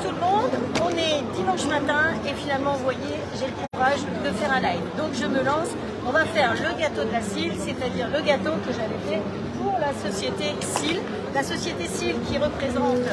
tout le monde, on est dimanche matin et finalement vous voyez j'ai le courage de faire un live. Donc je me lance, on va faire le gâteau de la Cille, c'est-à-dire le gâteau que j'avais fait pour la société Cille. La société Cille qui représente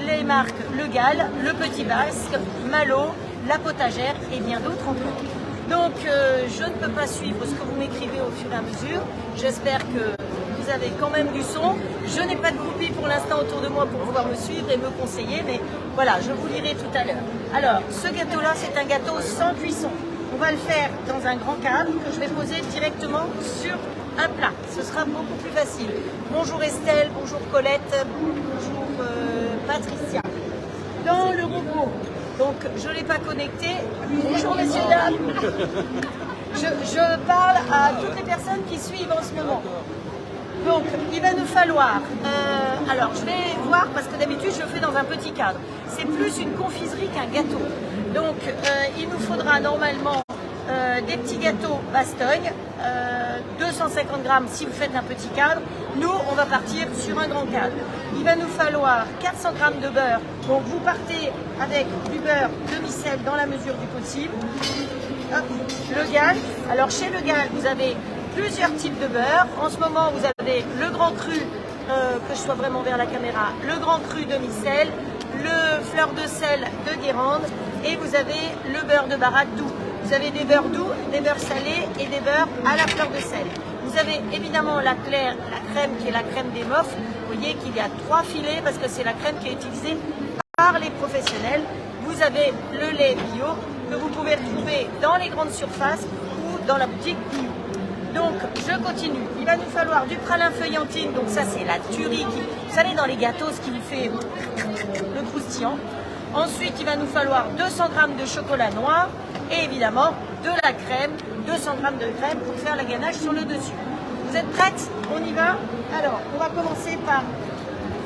les marques Le Gall, Le Petit Basque, Malo, La Potagère et bien d'autres encore. Donc je ne peux pas suivre ce que vous m'écrivez au fur et à mesure. J'espère que vous avez quand même du son. Je n'ai pas de copie pour l'instant autour de moi pour pouvoir me suivre et me conseiller, mais voilà, je vous lirai tout à l'heure. Alors, ce gâteau-là, c'est un gâteau sans cuisson. On va le faire dans un grand cadre que je vais poser directement sur un plat. Ce sera beaucoup plus facile. Bonjour Estelle, bonjour Colette, bonjour Patricia. Dans le robot, donc je ne l'ai pas connecté. Bonjour messieurs, dames. Je parle à toutes les personnes qui suivent en ce moment. Donc, il va nous falloir, alors je vais voir parce que d'habitude je le fais dans un petit cadre. C'est plus une confiserie qu'un gâteau. Donc, il nous faudra normalement des petits gâteaux Bastogne, 250 grammes si vous faites un petit cadre. Nous, on va partir sur un grand cadre. Il va nous falloir 400 grammes de beurre. Donc, vous partez avec du beurre demi-sel dans la mesure du possible. Hop, le Gall. Alors, chez Le Gall, vous avez plusieurs types de beurre. En ce moment, vous avez le grand cru, que je sois vraiment vers la caméra, le grand cru demi-sel, le fleur de sel de Guérande et vous avez le beurre de baraque doux. Vous avez des beurres doux, des beurres salés et des beurres à la fleur de sel. Vous avez évidemment la crème qui est la crème des mofs. Vous voyez qu'il y a 3 filets parce que c'est la crème qui est utilisée par les professionnels. Vous avez le lait bio que vous pouvez retrouver dans les grandes surfaces ou dans la boutique bio. Donc, je continue. Il va nous falloir du pralin feuillantine. Donc ça, c'est la tuerie. Vous savez, dans les gâteaux, ce qui vous fait le croustillant. Ensuite, il va nous falloir 200 g de chocolat noir et évidemment de la crème, 200 g de crème pour faire la ganache sur le dessus. Vous êtes prêtes? On y va? Alors, on va commencer par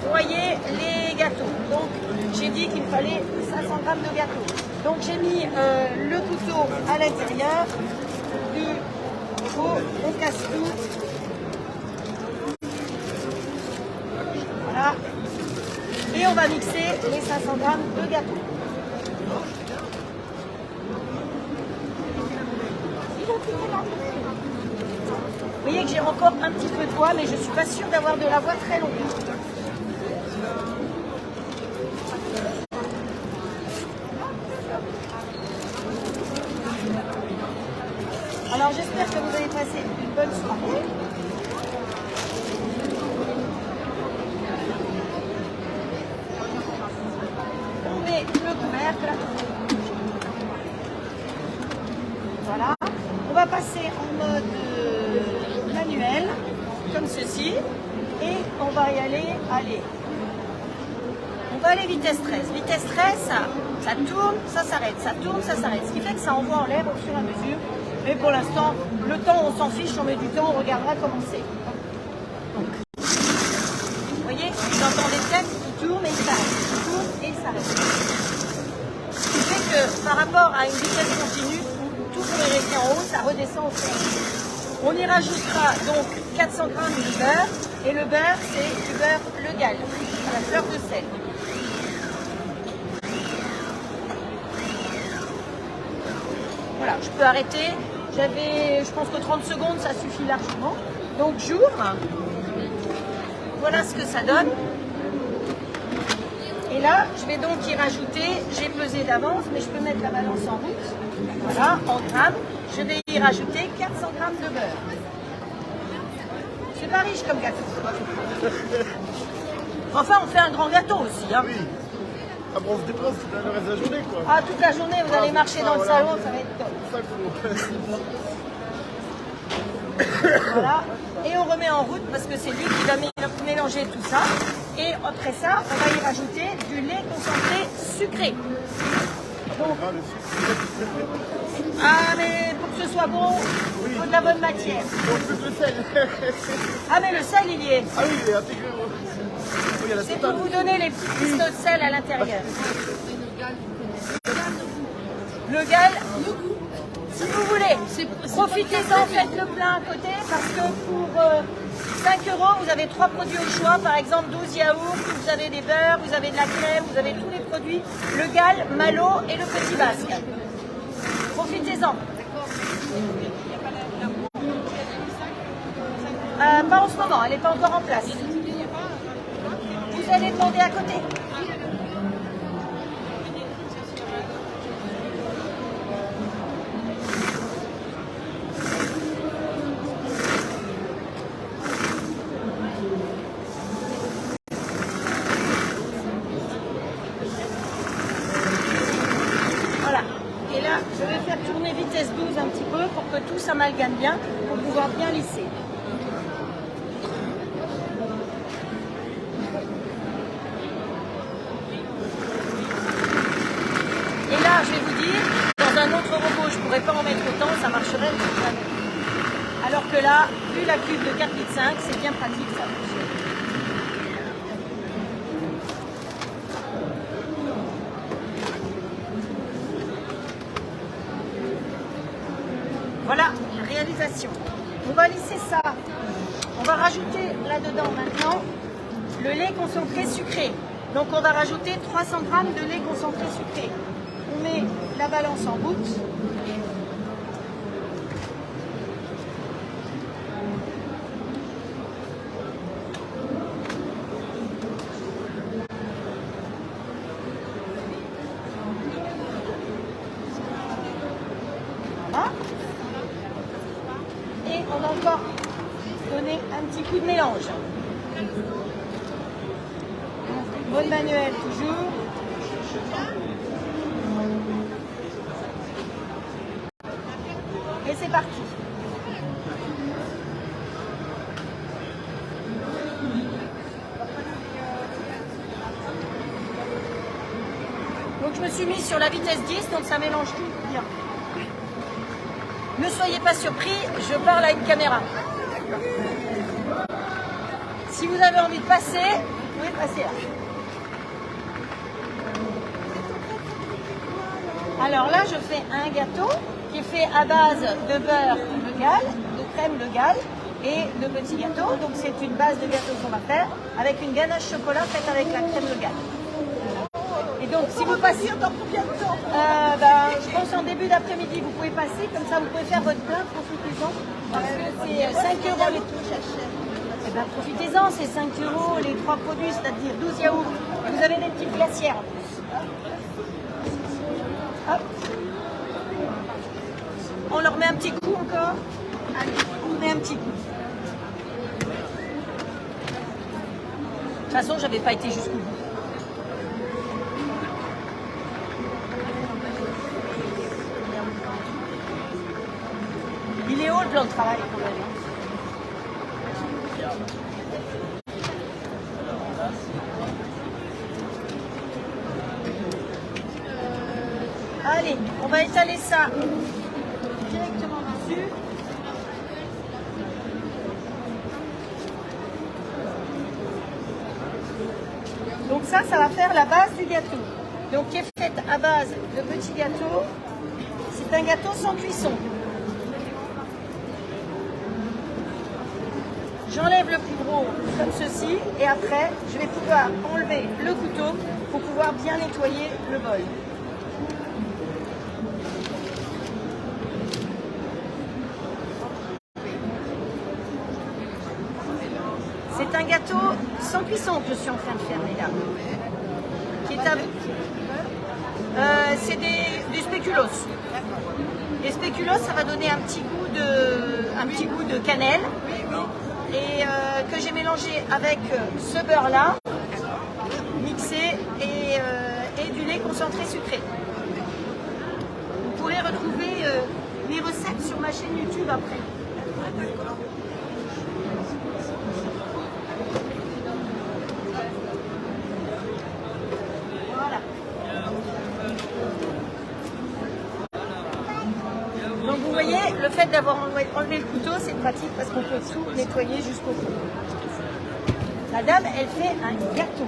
broyer les gâteaux. Donc, j'ai dit qu'il fallait 500 g de gâteau. Donc, j'ai mis le couteau à l'intérieur du... On casse tout. Voilà. Et on va mixer les 500 g de gâteau. Vous voyez que j'ai encore un petit peu de voix, mais je ne suis pas sûre d'avoir de la voix très longue. Alors j'espère que vous avez passé une bonne soirée. On met le couvercle. Voilà. On va passer en mode manuel, comme ceci. Et on va y aller. Allez. On va aller vitesse 13. Vitesse 13, ça tourne, ça s'arrête. Ça tourne, ça s'arrête. Ce qui fait que ça envoie en l'air au fur et à mesure. Mais pour l'instant, le temps, on s'en fiche, on met du temps, on regardera comment c'est. Donc, vous voyez, j'entends des têtes qui tournent et ils s'arrêtent. Ils tournent et ils s'arrêtent. Ce qui fait que par rapport à une vitesse continue, où tout pourrait rester en haut, ça redescend au fur et à mesure. On y rajoutera donc 400 g de beurre. Et le beurre, c'est du beurre Le Gall, à la fleur de sel. Voilà, je peux arrêter. Je pense que 30 secondes, ça suffit largement. Donc j'ouvre. Voilà ce que ça donne. Et là, je vais donc y rajouter, j'ai pesé d'avance, mais je peux mettre la balance en route. Voilà, en grammes. Je vais y rajouter 400 g de beurre. C'est pas riche comme gâteau. Enfin, on fait un grand gâteau aussi. Hein. Oui. Ah bon, on se déplace le reste de la journée, quoi. Ah, toute la journée, vous allez marcher dans le salon, ça va être top. Voilà. Et on remet en route parce que c'est lui qui va mélanger tout ça. Et après ça, on va y rajouter du lait concentré sucré. Donc, ah, mais pour que ce soit bon, il faut de la bonne matière. Le sel. Ah, mais le sel, il y est. Ah oui, il est intégré. C'est pour vous donner les petits cristaux de sel à l'intérieur. Le Gall, si vous voulez, profitez-en, faites le plein à côté parce que pour 5 €, vous avez 3 produits au choix, par exemple 12 yaourts, vous avez des beurres, vous avez de la crème, vous avez tous les produits, le Gall, Malo et le Petit Basque. Profitez-en. Pas en ce moment, elle n'est pas encore en place. Vous allez demander à côté. Voilà. Et là, je vais faire tourner vitesse 12 un petit peu pour que tout s'amalgame bien, pour pouvoir bien lisser. Et là, je vais vous dire, dans un autre robot, je ne pourrais pas en mettre autant, ça marcherait jamais. Alors que là, vu la cuve de 4,5 litres, c'est bien pratique, ça fonctionne. Voilà, réalisation. On va lisser ça. On va rajouter là-dedans maintenant le lait concentré sucré. Donc on va rajouter 300 g de lait concentré sucré. On met la balance en route. Voilà. Et on va encore donner un petit coup de mélange. Mode manuel toujours. Et c'est parti. Donc je me suis mise sur la vitesse 10, donc ça mélange tout bien. Ne soyez pas surpris, je parle à une caméra. Si vous avez envie de passer, vous pouvez passer là. Alors là, je fais un gâteau qui est fait à base de beurre de Gall, de crème de Gall et de petits gâteaux. Donc c'est une base de gâteau qu'on va faire avec une ganache chocolat faite avec la crème de Gall. Et donc si vous passez dans combien de temps je pense en début d'après-midi, vous pouvez passer, comme ça vous pouvez faire votre plein, profitez-en. Parce que c'est 5 € les touches. Eh bien profitez-en, c'est 5 € les 3 produits, c'est-à-dire 12 yaourts. Et vous avez des petites glacières en plus. Hop. On leur met un petit coup encore. Allez, on met un petit coup. De toute façon, j'avais pas été jusqu'au bout. Il est haut le plan de travail quand même. Allez, on va étaler ça directement dessus. Donc ça va faire la base du gâteau. Donc qui est faite à base de petits gâteaux. C'est un gâteau sans cuisson. J'enlève le plus gros comme ceci et après je vais pouvoir enlever le couteau pour pouvoir bien nettoyer le bol. C'est un gâteau sans cuisson que je suis en train de faire, mesdames. C'est du spéculoos. Les spéculoos, ça va donner un petit goût de cannelle et que j'ai mélangé avec ce beurre-là, mixé et du lait concentré sucré. Vous pourrez retrouver mes recettes sur ma chaîne YouTube après. Voilà. Donc vous voyez, le fait d'avoir enlevé le couteau, c'est pratique parce qu'on peut tout nettoyer jusqu'au bout. La dame, elle fait un gâteau.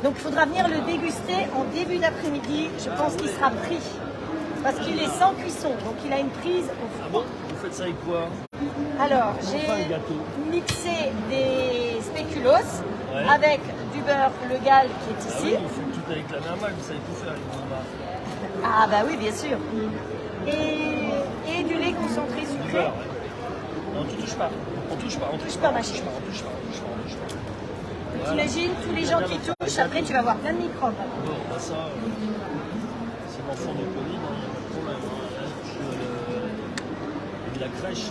Donc il faudra venir le déguster en début d'après-midi. Je pense qu'il sera pris parce qu'il est sans cuisson. Donc il a une prise au froid. faites ça avec quoi? Alors, Enfin, le j'ai gâteau. mixé des spéculoos Ouais. avec du beurre legal qui est Ah ici. oui, il faut tout avec la main mal, vous savez tout faire avec vos mains. Ah bah oui, bien sûr. Et du lait concentré Du sucré. beurre, ouais. Non, tu touches pas. On touche pas, on touche pas, pas. ma On touche chérie. pas, on touche pas, on touche pas, on touche pas. Voilà. T'imagines tous les gens qui touchent, après tu vas avoir plein de microbes. Bon, bah ça, c'est l'enfant de Covid, il n'y a pas de problème. Hein. Là, et de la crèche,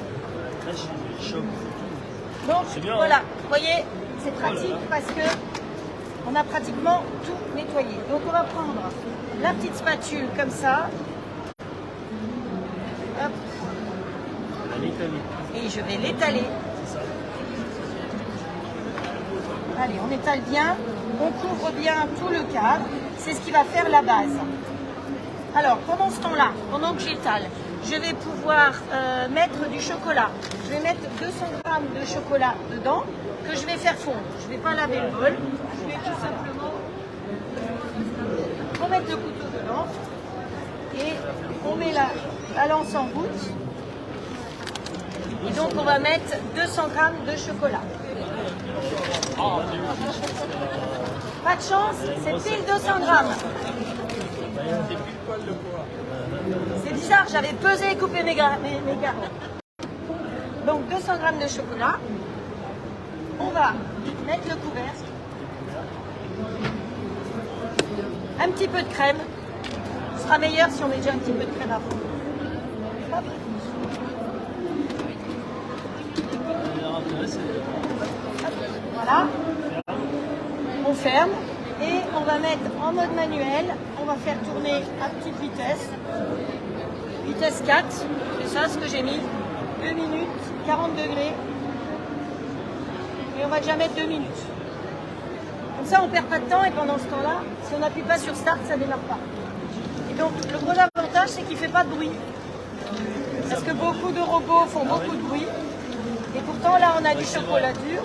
il chope tout. Donc C'est bien, voilà, hein. vous voyez, c'est pratique là. parce que on a pratiquement tout nettoyé. Donc on va prendre la petite spatule comme ça. Hop, La l'Italie, et je vais l'étaler. c'est ça. Allez, on étale bien, on couvre bien tout le cadre. C'est ce qui va faire la base. Alors, pendant ce temps-là, pendant que j'étale, je vais pouvoir mettre du chocolat. Je vais mettre 200 g de chocolat dedans que je vais faire fondre. Je ne vais pas laver le bol. Je vais tout simplement remettre le couteau dedans et on met la lance en goutte. Et donc, on va mettre 200 g de chocolat. Pas de chance, c'est pile 200 grammes. C'est bizarre, j'avais pesé et coupé mes garrots. Donc 200 grammes de chocolat. On va mettre le couvercle. Un petit peu de crème. Ce sera meilleur si on met déjà un petit peu de crème à fond. Hop. Voilà. On ferme et on va mettre en mode manuel. On va faire tourner à petite vitesse. Vitesse 4, c'est ça ce que j'ai mis. 2 minutes, 40 degrés. Et on va déjà mettre 2 minutes. Comme ça, on ne perd pas de temps et pendant ce temps-là, si on n'appuie pas sur Start, ça ne démarre pas. Et donc, le gros avantage, c'est qu'il ne fait pas de bruit. Parce que beaucoup de robots font beaucoup de bruit. Et pourtant, là, on a du chocolat dur.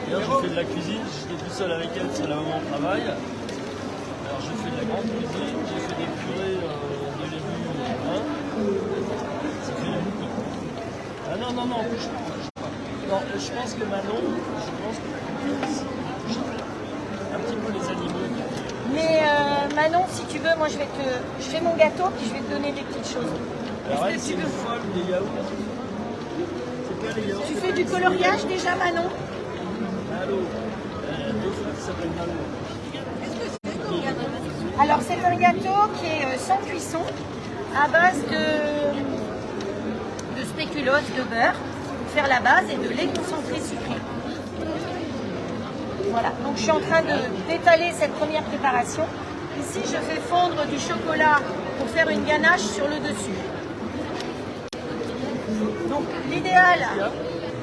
Hier, j'ai fait de la cuisine, j'étais tout seul avec elle, c'est la maman au travail. Alors, j'ai fait de la grande cuisine, j'ai fait des purées de légumes, hein. Ça fait beaucoup. Ah non, non, non, touche pas, touche pas. Non, je pense que Manon, un petit peu les animaux. Mais Manon, si tu veux, moi, je fais mon gâteau, puis je vais te donner des petites choses. Alors, elle, Est-ce que c'est tu une veux folle des yaourts. C'est quoi les yaourts? Tu fais du coloriage déjà, Manon? Malo. Deux frères qui s'appellent Malo. Alors, c'est un gâteau qui est sans cuisson, à base de spéculoos, de beurre, pour faire la base, et de lait concentré sucré. Voilà, donc je suis en train d'étaler cette première préparation. Ici, je fais fondre du chocolat pour faire une ganache sur le dessus. Donc, l'idéal,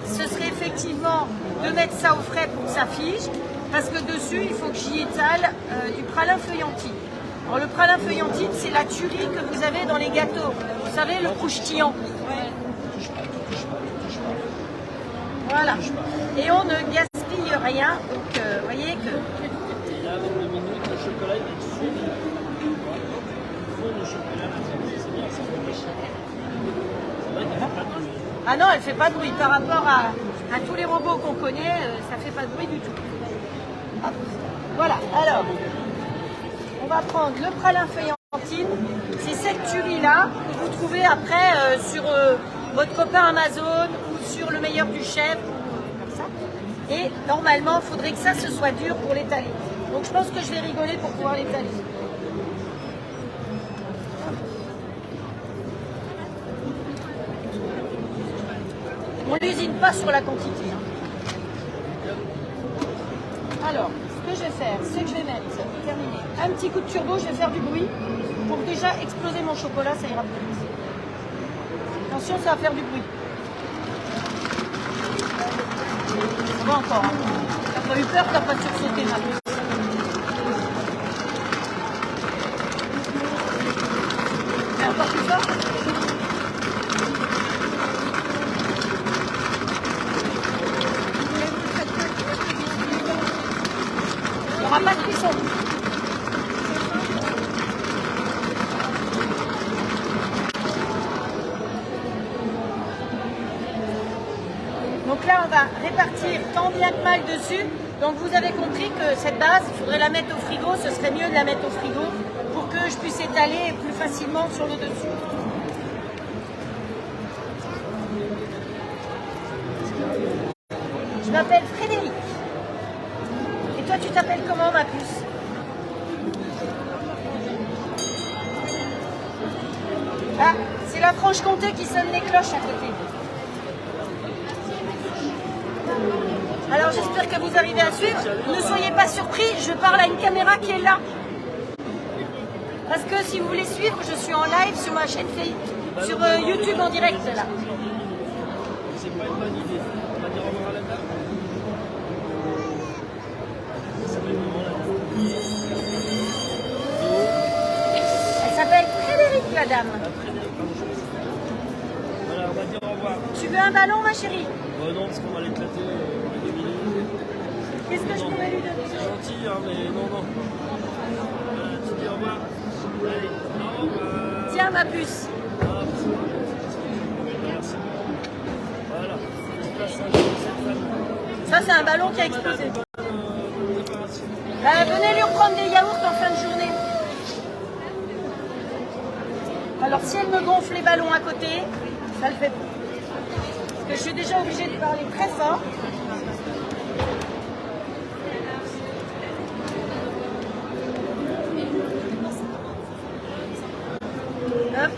ce serait effectivement de mettre ça au frais pour que ça fige, parce que dessus, il faut que j'y étale du pralin feuillantine. Alors, le pralin feuillantine, c'est la tuerie que vous avez dans les gâteaux. Vous savez, le croustillant. Voilà. Et on ne gaspille rien. Donc, vous voyez que... Et là, dans 2 minutes, le chocolat il va être fondu. Fond le chocolat, c'est bien, ça fait chier. C'est vrai qu'il n'y a pas de bruit. Ah non, elle ne fait pas de bruit. Par rapport à tous les robots qu'on connaît, ça ne fait pas de bruit du tout. Hop. Voilà, alors, on va prendre le pralin feuillantine. C'est cette tuerie-là que vous trouvez après sur votre copain Amazon ou sur le meilleur du chef, comme ça. Et normalement, il faudrait que ça se soit dur pour l'étaler. Donc je pense que je vais rigoler pour pouvoir l'étaler. On n'usine pas sur la quantité. Alors, ce que je vais faire, c'est que je vais mettre, terminé, un petit coup de turbo, je vais faire du bruit pour déjà exploser mon chocolat, ça ira plus vite. Attention, ça va faire du bruit. Ça va encore. Hein. T'as pas eu peur, t'as pas sursauté, ma puce. Et encore plus fort. Il n'y aura pas de cuisson. on va répartir tant bien que mal dessus. Donc vous avez compris que cette base, il faudrait la mettre au frigo, ce serait mieux de la mettre au frigo pour que je puisse étaler plus facilement sur le dessus. Je m'appelle Frédéric. Et toi, tu t'appelles comment, ma puce? Ah, c'est la Franche-Comté qui sonne les cloches à côté. Alors j'espère que vous arrivez à suivre. Ne soyez pas surpris, je parle à une caméra qui est là. Parce que si vous voulez suivre, je suis en live sur ma chaîne Facebook, sur YouTube en direct là. C'est pas une bonne idée. On va dire au revoir à la dame. Ça s'appelle comment la dame? Elle s'appelle Frédéric, la dame. Voilà, on va dire au revoir. Tu veux un ballon, ma chérie? Non, parce qu'on va l'éclater dans 2 minutes. Qu'est-ce que je pourrais lui donner? C'est gentil, hein, mais non. Voilà, tu dis au revoir. Allez, au revoir. Tiens, ma puce. Merci. Voilà. Petite place, hein, cette femme. Ça, c'est un ballon qui a explosé. Venez lui reprendre des yaourts en fin de journée. Alors, si elle me gonfle les ballons à côté, ça le fait pas. Parce que je suis déjà obligée de parler très fort. Hop.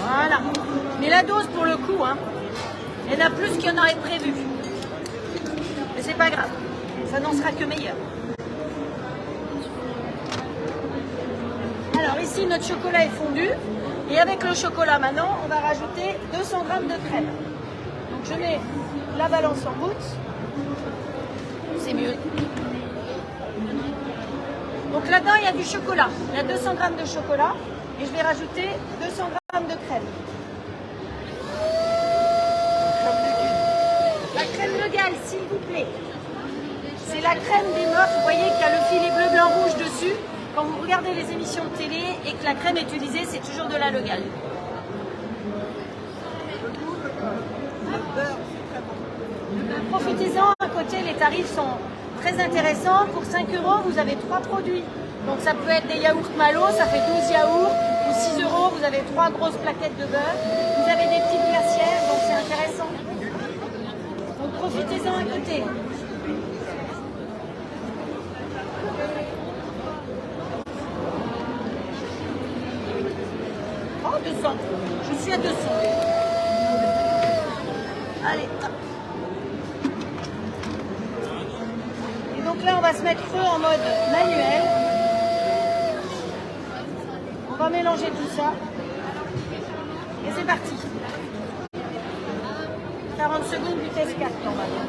Voilà. Mais la dose pour le coup, hein, il y en a plus qu'il y en aurait prévu. Mais c'est pas grave, ça n'en sera que meilleur. Alors ici notre chocolat est fondu. Et avec le chocolat maintenant, on va rajouter 200 g de crème. Donc je mets la balance en route. C'est mieux. Donc là-dedans, il y a du chocolat. Il y a 200 g de chocolat. Et je vais rajouter 200 g de crème. La crème locale, s'il vous plaît. C'est la crème des meufs. Vous voyez qu'il y a le filet bleu, blanc, rouge dessus. Quand vous regardez les émissions de télé et que la crème est utilisée, c'est toujours de la locale. Profitez-en, à côté, les tarifs sont très intéressants. Pour 5 €, vous avez 3 produits. Donc ça peut être des yaourts Malo, ça fait 12 yaourts. Pour 6 €, vous avez 3 grosses plaquettes de beurre. Vous avez des petites glacières, donc c'est intéressant. Donc profitez-en à côté. Oh, 200. Je suis à 200. Allez, hop. Et donc là, on va se mettre feu en mode manuel. On va mélanger tout ça. Et c'est parti. 40 secondes, vitesse 4 normalement.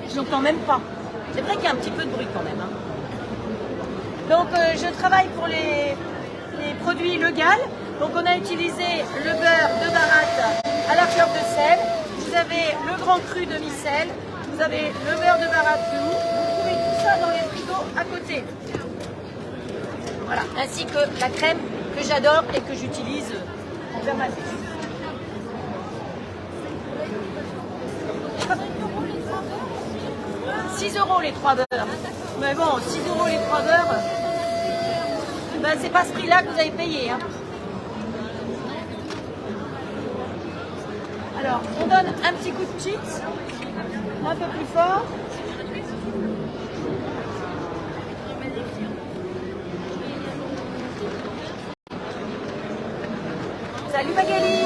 Je n'entends même pas. C'est vrai qu'il y a un petit peu de bruit quand même. Hein. Donc je travaille pour les produits Legal. Donc on a utilisé le beurre de Baratte à la fleur de sel. Vous avez le grand cru de Micelle. Vous avez le beurre de Baratte de Hou. Vous trouvez tout ça dans les frigos à côté. Voilà, ainsi que la crème que j'adore et que j'utilise en permanence. « 6 € les 3 beurres. Mais bon, 6 € les 3 beurres, ben, c'est pas ce prix-là que vous avez payé. Hein. Alors, on donne un petit coup de cheat, un peu plus fort. Salut Magali.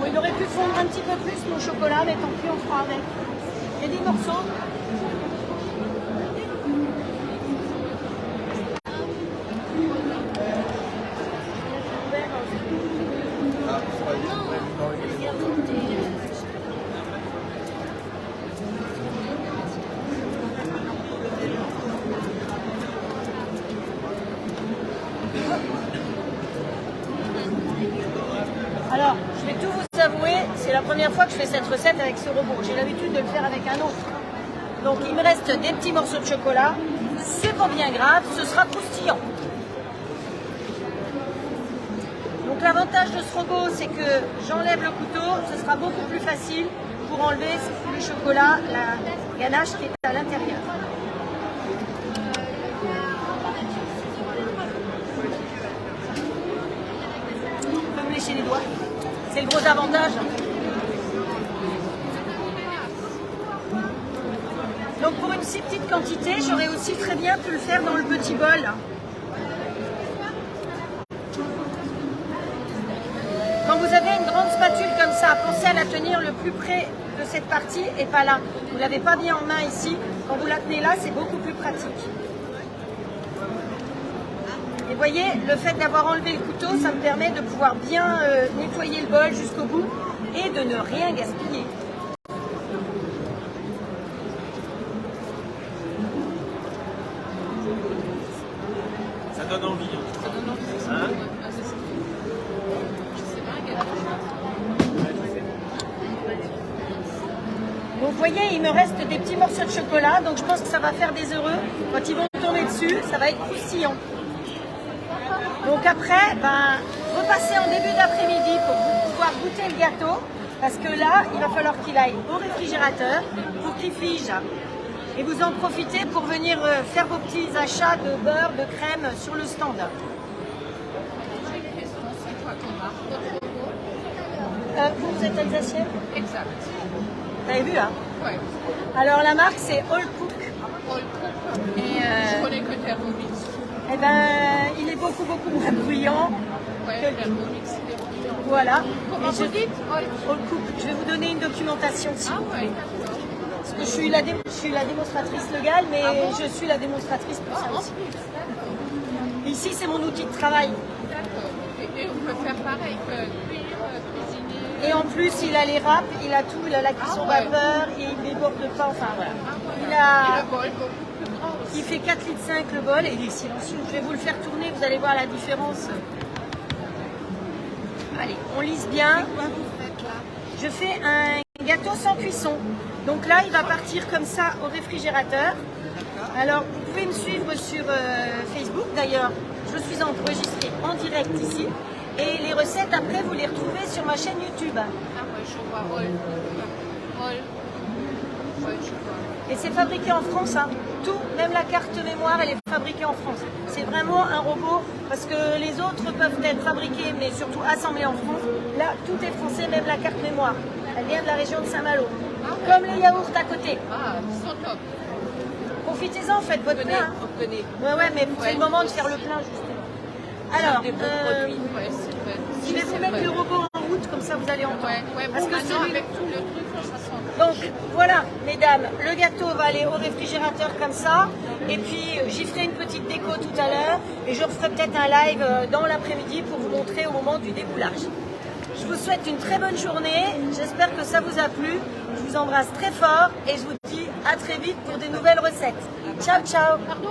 Il aurait pu fondre un petit peu plus mon chocolat, mais tant pis, on fera avec. J'ai 10 morceaux. Alors, je vais tout vous avouer, c'est la première fois que je fais cette recette avec ce robot. J'ai l'habitude de le faire avec un autre. Donc il me reste des petits morceaux de chocolat. C'est pas bien grave, ce sera croustillant. Donc l'avantage de ce robot, c'est que j'enlève le couteau, ce sera beaucoup plus facile pour enlever le chocolat, la ganache qui est à l'intérieur. On peut me lécher les doigts. C'est le gros avantage. Donc pour une si petite quantité, j'aurais aussi très bien pu le faire dans le petit bol. Quand vous avez une grande spatule comme ça, pensez à la tenir le plus près de cette partie et pas là. Vous ne l'avez pas bien en main ici. Quand vous la tenez là, c'est beaucoup plus pratique. Et vous voyez, le fait d'avoir enlevé le couteau, ça me permet de pouvoir bien nettoyer le bol jusqu'au bout et de ne rien gaspiller. Ça donne envie. Ça donne envie. Hein? Je sais pas, quel Donc vous voyez, il me reste des petits morceaux de chocolat, donc je pense que ça va faire des heureux. Quand ils vont tourner dessus, ça va être croustillant. Donc après, repassez en début d'après-midi pour pouvoir goûter le gâteau, parce que là, il va falloir qu'il aille au réfrigérateur pour qu'il fige. Et vous en profitez pour venir faire vos petits achats de beurre, de crème sur le stand. J'ai une question, c'est quoi ton marque, votre robot? Vous êtes alsacienne? Exact. Vous avez vu, hein? Ouais. Alors la marque, c'est All Cook. All Cook. Et Je connais que Thermomix. eh ben, il est beaucoup moins bruyant. Ouais, Thermomix, il est brillant. Voilà. Comment Et vous dites? All All Cook. Je vais vous donner une documentation si Ah vous ouais, voulez. Parce que je suis la démonstratrice légale, mais je suis la démonstratrice pour ça aussi. Ici, c'est mon outil de travail. d'accord. Et on peut faire pareil que cuire, cuisiner. Et en plus, il a les râpes, il a tout, il a la cuisson Ah ouais. vapeur, et il déborde pas, enfin voilà. Et Il a... le bol beaucoup plus grand aussi. Il fait 4,5 litres le bol et il est silencieux. Je vais vous le faire tourner, vous allez voir la différence. Allez, on lisse bien. Quoi vous faites là? Je fais un gâteau sans cuisson. Donc là, il va partir comme ça au réfrigérateur. Alors, vous pouvez me suivre sur Facebook. D'ailleurs, je suis enregistrée en direct ici. Et les recettes, après, vous les retrouvez sur ma chaîne YouTube. Ah ouais, je vois All. Ouais, je vois. Et c'est fabriqué en France, hein. Tout, même la carte mémoire, elle est fabriquée en France. C'est vraiment un robot, parce que les autres peuvent être fabriqués, mais surtout assemblés en France. Là, tout est français, même la carte mémoire. Elle vient de la région de Saint-Malo. Comme les yaourts à côté. Ah, ils sont top. Profitez-en, faites votre plein. Hein. Venez. Ouais, mais c'est le moment de faire le plein, justement. Alors, Des bons produits. Ouais, c'est vrai. je vais vous mettre le robot en route, comme ça vous allez entendre. Ouais, Parce bon, que maintenant, celui... avec tout le truc, ça sent. Donc voilà, mesdames, le gâteau va aller au réfrigérateur comme ça. Et puis j'y ferai une petite déco tout à l'heure. Et je referai peut-être un live dans l'après-midi pour vous montrer au moment du déboulage. Je vous souhaite une très bonne journée. J'espère que ça vous a plu. Je vous embrasse très fort et je vous dis à très vite pour des nouvelles recettes. Ciao, ciao. Pardon?